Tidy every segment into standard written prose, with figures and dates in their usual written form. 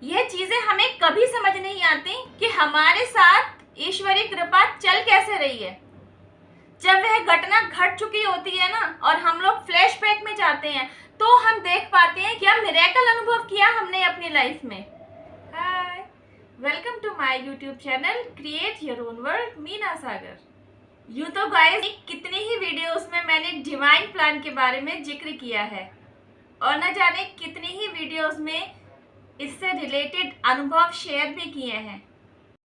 यह चीजें हमें कभी समझ नहीं आती कि हमारे साथ ईश्वरीय कृपा चल कैसे रही है। जब वह घटना घट चुकी होती है ना और हम लोग फ्लैशबैक में जाते हैं तो हम देख पाते हैं क्या मिरेकल अनुभव किया हमने अपनी लाइफ में। Hi, welcome to my YouTube channel create your own world Meena Sagar. यूँ तो गाइस कितनी ही वीडियोस में मैंने डिवाइन प्लान के बारे में जिक्र किया है और न जाने कितनी ही वीडियोस में इससे रिलेटेड अनुभव शेयर भी किए हैं।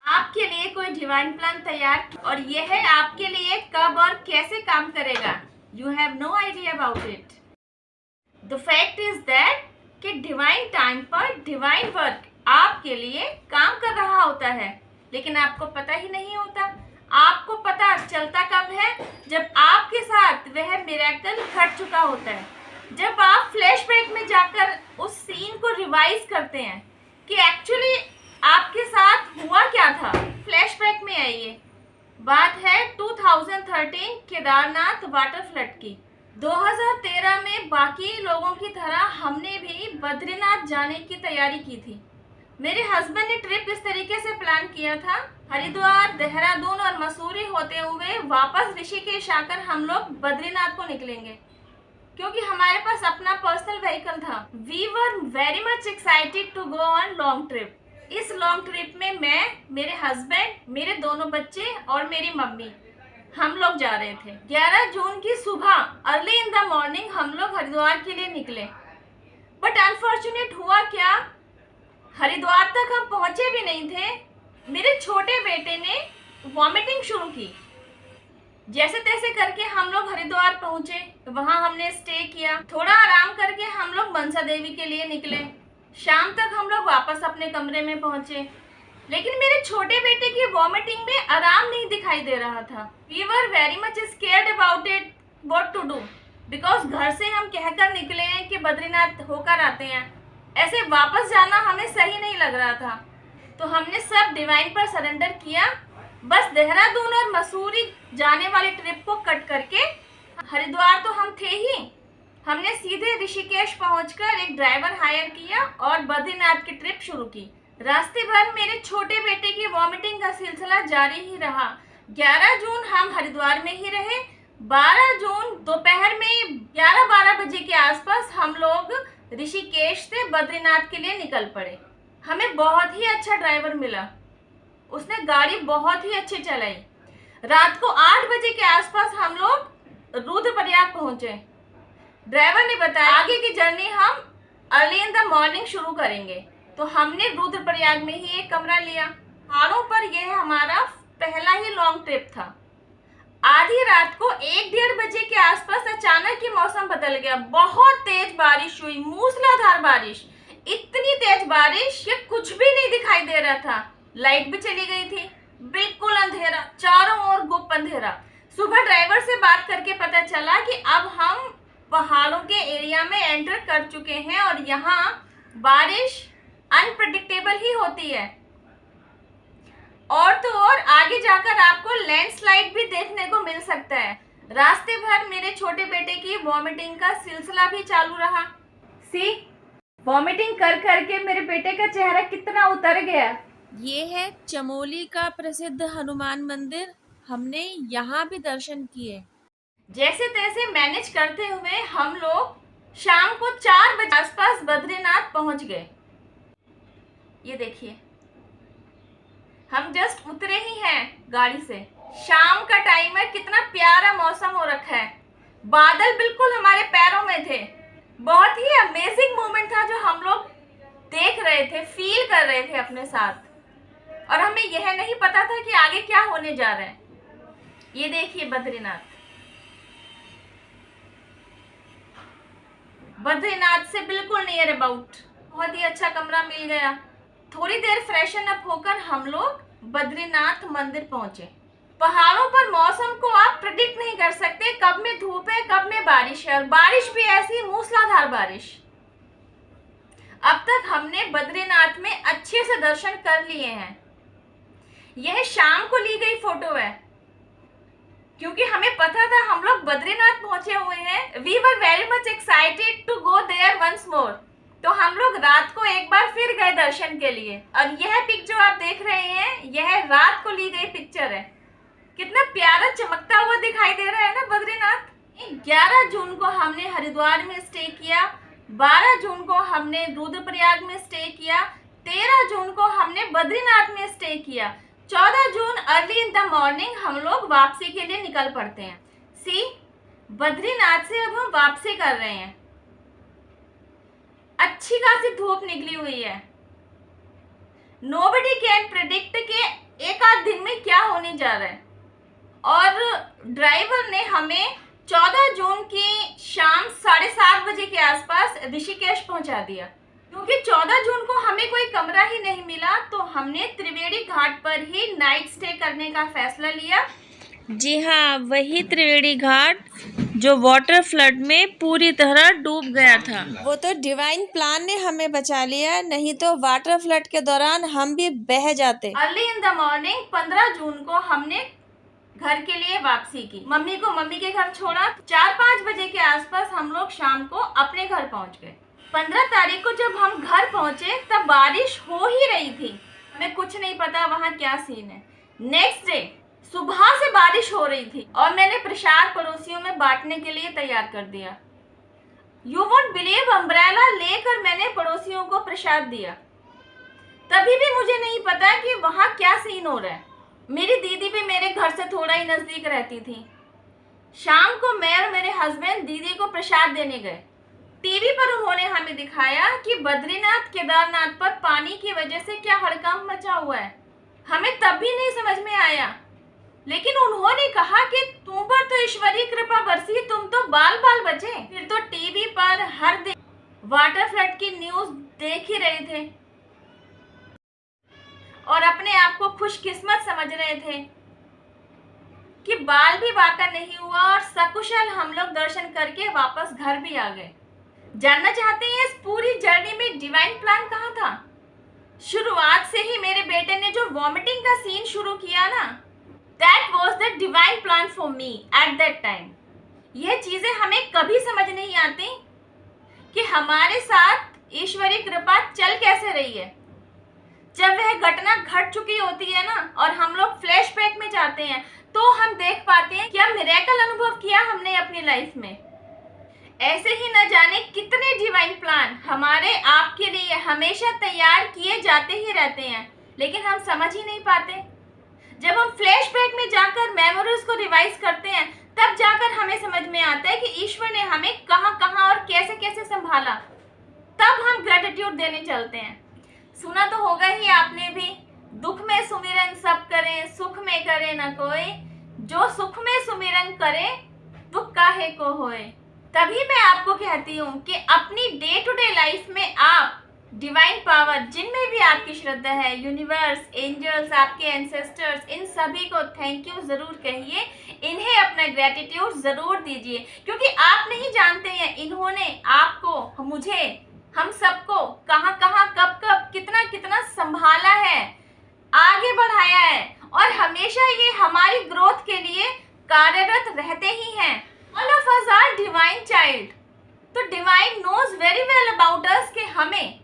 आपके लिए कोई डिवाइन प्लान तैयार और यह है आपके लिए कब और कैसे काम करेगा, you have no idea about it. The fact is that कि डिवाइन टाइम पर डिवाइन वर्क आपके लिए काम कर रहा होता है, लेकिन आपको पता ही नहीं होता। आपको पता चलता कब है, जब आपके साथ वह मिरेकल घट चुका होता है, जब आप फ्लैशबैक में जाकर उस सीन को रिवाइज करते हैं कि एक्चुअली आपके साथ हुआ क्या था। फ्लैशबैक में आइए, बात है 2013 केदारनाथ वाटर फ्लड की। 2013 में बाकी लोगों की तरह हमने भी बद्रीनाथ जाने की तैयारी की थी। मेरे हस्बैंड ने ट्रिप इस तरीके से प्लान किया था, हरिद्वार, देहरादून और मसूरी होते हुए वापस ऋषिकेश आकर हम लोग बद्रीनाथ को निकलेंगे, क्योंकि हमारे पास अपना पर्सनल व्हीकल था। We were very much excited to go on long trip. इस लॉन्ग ट्रिप में मैं, मेरे हस्बैंड, मेरे दोनों बच्चे और मेरी मम्मी, हम लोग जा रहे थे। 11 जून की सुबह अर्ली इन द मॉर्निंग हम लोग हरिद्वार के लिए निकले, बट अनफॉर्चुनेट हुआ क्या, हरिद्वार तक हम पहुंचे भी नहीं थे, मेरे छोटे बेटे ने वॉमिटिंग शुरू की। जैसे तैसे करके हम लोग हरिद्वार पहुंचे, वहां हमने स्टे किया, थोड़ा आराम करके हम लोग मनसा देवी के लिए निकले। शाम तक हम लोग वापस अपने कमरे में पहुंचे, लेकिन मेरे छोटे बेटे की वॉमिटिंग में आराम नहीं दिखाई दे रहा था। We were very much scared about it, what to do, because घर से हम कहकर निकले हैं कि बद्रीनाथ होकर आते हैं, ऐसे वापस जाना हमें सही नहीं लग रहा था। तो हमने सब डिवाइन पर सरेंडर किया। बस देहरादून और मसूरी जाने वाली ट्रिप को कट करके, हरिद्वार तो हम थे ही, हमने सीधे ऋषिकेश पहुंचकर एक ड्राइवर हायर किया और बद्रीनाथ की ट्रिप शुरू की। रास्ते भर मेरे छोटे बेटे की वॉमिटिंग का सिलसिला जारी ही रहा। 11 जून हम हरिद्वार में ही रहे। 12 जून दोपहर में 11-12 बजे के आसपास हम लोग ऋषिकेश से बद्रीनाथ के लिए निकल पड़े। हमें बहुत ही अच्छा ड्राइवर मिला, उसने गाड़ी बहुत ही अच्छी चलाई। रात को 8 बजे के आसपास हम लोग रुद्रप्रयाग पहुंचे। ड्राइवर ने बताया आगे की जर्नी हम अर्ली इन द मॉर्निंग शुरू करेंगे, तो हमने रुद्रप्रयाग में ही एक कमरा लिया। पहाड़ों पर यह हमारा पहला ही लॉन्ग ट्रिप था। आधी रात को 1-1:30 बजे के आसपास अचानक ही मौसम बदल गया। बहुत तेज बारिश हुई, मूसलाधार बारिश, इतनी तेज बारिश कि कुछ भी नहीं दिखाई दे रहा था। लाइट भी चली गई थी, बिल्कुल अंधेरा, चारों ओर गुप्त अंधेरा। सुबह ड्राइवर से बात करके पता चला कि अब हम पहाड़ों के एरिया में एंटर कर चुके हैं और यहाँ बारिश अनप्रेडिक्टेबल ही होती है, और तो और आगे जाकर आपको लैंडस्लाइड भी देखने को मिल सकता है। रास्ते भर मेरे छोटे बेटे की वॉमिटिंग का सिलसिला भी चालू रहा। सी, वॉमिटिंग कर करके मेरे बेटे का चेहरा कितना उतर गया। ये है चमोली का प्रसिद्ध हनुमान मंदिर, हमने यहाँ भी दर्शन किए। जैसे तैसे मैनेज करते हुए हम लोग शाम को 4 बजे आसपास बद्रीनाथ पहुंच गए। ये देखिए, हम जस्ट उतरे ही हैं गाड़ी से। शाम का टाइम है, कितना प्यारा मौसम हो रखा है, बादल बिल्कुल हमारे पैरों में थे। बहुत ही अमेजिंग मोमेंट था जो हम लोग देख रहे थे, फील कर रहे थे अपने साथ, और हमें यह नहीं पता था कि आगे क्या होने जा रहा है। ये देखिए बद्रीनाथ, बद्रीनाथ से बिल्कुल नियर अबाउट। बहुत ही अच्छा कमरा मिल गया। थोड़ी देर फ्रेशन अप होकर हम लोग बद्रीनाथ मंदिर पहुंचे। पहाड़ों पर मौसम को आप प्रेडिक्ट नहीं कर सकते, कब में धूप है कब में बारिश है, और बारिश भी ऐसी मूसलाधार बारिश। अब तक हमने बद्रीनाथ में अच्छे से दर्शन कर लिए हैं। यह शाम को ली गई फोटो है, क्योंकि हमें पता था हम लोग बद्रीनाथ पहुंचे हुए हैं। We were very much excited to go there once more. तो हम लोग रात को एक बार फिर गए दर्शन के लिए। और यह पिक जो आप देख रहे हैं, यह रात को ली गई पिक्चर है। कितना प्यारा चमकता हुआ दिखाई दे रहा है ना बद्रीनाथ। 11 जून को हमने हरिद्वार में स्टे किया, 12 जून को हमने रुद्रप्रयाग में स्टे किया, 13 जून को हमने बद्रीनाथ में स्टे किया, 14 जून अर्ली इन द मॉर्निंग हम लोग वापसी के लिए निकल पड़ते हैं। सी, बद्रीनाथ से अब हम वापसी कर रहे हैं। अच्छी खासी धूप निकली हुई है। नोबडी कैन प्रेडिक्ट के एक आध दिन में क्या होने जा रहा है। और ड्राइवर ने हमें 14 जून की शाम 7:30 बजे के आसपास ऋषिकेश पहुंचा दिया। क्योंकि 14 जून को हमें कोई कमरा ही नहीं मिला, तो हमने त्रिवेणी घाट पर ही नाइट स्टे करने का फैसला लिया। जी हाँ, वही त्रिवेणी घाट जो वाटर फ्लड में पूरी तरह डूब गया था। वो तो डिवाइन प्लान ने हमें बचा लिया, नहीं तो वाटर फ्लड के दौरान हम भी बह जाते। अर्ली इन द मॉर्निंग 15 जून को हमने घर के लिए वापसी की। मम्मी को मम्मी के घर छोड़ा। 4-5 बजे के आसपास हम लोग शाम को अपने घर पहुंच गए। 15 तारीख को जब हम घर पहुंचे तब बारिश हो ही रही थी। हमें कुछ नहीं पता वहाँ क्या सीन है। नेक्स्ट डे सुबह से बारिश हो रही थी और मैंने प्रसाद पड़ोसियों में बांटने के लिए तैयार कर दिया। यू वोंट बिलीव, अम्ब्रेला लेकर मैंने पड़ोसियों को प्रसाद दिया। तभी भी मुझे नहीं पता कि वहाँ क्या सीन हो रहा है। मेरी दीदी भी मेरे घर से थोड़ा ही नजदीक रहती थी। शाम को मैं और मेरे हस्बैंड दीदी को प्रसाद देने गए। टीवी पर उन्होंने हमें दिखाया कि बद्रीनाथ केदारनाथ पर पानी की वजह से क्या हड़कंप मचा हुआ है। हमें तब भी नहीं समझ में आया, लेकिन उन्होंने कहा कि तुम पर तो ईश्वरीय कृपा बरसी, तुम तो बाल बाल बचे। फिर तो टीवी पर हर दिन वाटर फ्लड की न्यूज देख ही रहे थे और अपने आप को खुशकिस्मत समझ रहे थे कि बाल भी बाका नहीं हुआ और सकुशल हम लोग दर्शन करके वापस घर भी आ गए। जानना चाहते हैं इस पूरी जर्नी में डिवाइन प्लान कहाँ था? शुरुआत से ही मेरे बेटे ने जो वॉमिटिंग का सीन शुरू किया ना, that was the divine plan for me at that time. यह चीजें हमें कभी समझ नहीं आती कि हमारे साथ ईश्वरीय कृपा चल कैसे रही है। जब वह घटना घट चुकी होती है ना और हम लोग फ्लैशबैक में जाते हैं, तो हम देख पाते हैं क्या मिरेकल अनुभव किया हमने अपनी लाइफ में। ऐसे ही न जाने कितने डिवाइन प्लान हमारे आपके लिए हमेशा तैयार किए जाते ही रहते हैं, लेकिन हम समझ ही नहीं पाते। जब हम फ्लैशबैक में जाकर मेमोरीज को रिवाइज करते हैं, तब जाकर हमें समझ में आता है कि ईश्वर ने हमें कहां कहां और कैसे कैसे संभाला। तब हम ग्रेटिट्यूड देने चलते हैं। सुना तो होगा ही आपने भी, दुख में सुमिरन सब करें, सुख में करे न कोई, जो सुख में सुमिरन करे वो काहे को होए। तभी मैं आपको कहती हूँ कि अपनी डे टू डे लाइफ में आप डिवाइन पावर, जिनमें भी आपकी श्रद्धा है, यूनिवर्स, एंजल्स, आपके एंसेस्टर्स, इन सभी को थैंक यू जरूर कहिए। इन्हें अपना ग्रेटिट्यूड जरूर दीजिए, क्योंकि आप नहीं जानते हैं इन्होंने आपको, मुझे, हम सबको कहाँ कहाँ, कब कब, कितना कितना संभाला है, आगे बढ़ाया है और हमेशा ये हमारी ग्रोथ के लिए कार्यरत रहते ही हैं। All of us are divine child. तो divine knows very well about us कि हमें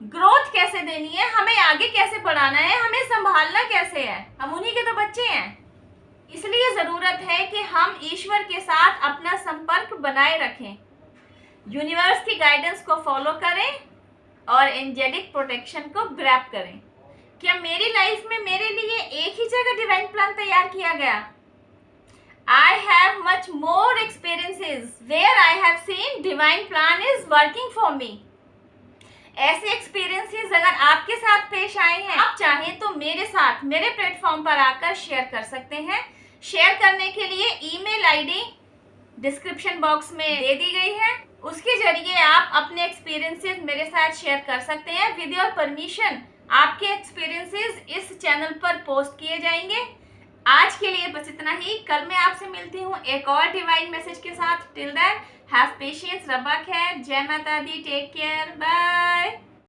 ग्रोथ कैसे देनी है, हमें आगे कैसे बढ़ाना है, हमें संभालना कैसे है। हम उन्हीं के तो बच्चे हैं। इसलिए जरूरत है कि हम ईश्वर के साथ अपना संपर्क बनाए रखें, यूनिवर्स की गाइडेंस को फॉलो करें और एंजेलिक प्रोटेक्शन को ग्रैब करें। क्या मेरी लाइफ में मेरे लिए एक ही जगह डिवाइन प्लान तैयार किया गया? I have much more experiences where I have seen divine plan is working for me. ऐसे एक्सपीरियंसेस अगर आपके साथ पेश आए हैं, आप चाहें तो मेरे साथ मेरे प्लेटफॉर्म पर आकर शेयर कर सकते हैं। शेयर करने के लिए ईमेल आईडी डिस्क्रिप्शन बॉक्स में दे दी गई है, उसके जरिए आप अपने एक्सपीरियंसेस मेरे साथ शेयर कर सकते हैं। विद योर परमिशन आपके एक्सपीरियंसेस इस चैनल पर पोस्ट किए जाएंगे। आज के लिए बस इतना ही। कल मैं आपसे मिलती हूँ एक और डिवाइन मैसेज के साथ। टिल देन हैव पेशेंस, रब्बा खैर, जय माता दी, टेक केयर, बाय।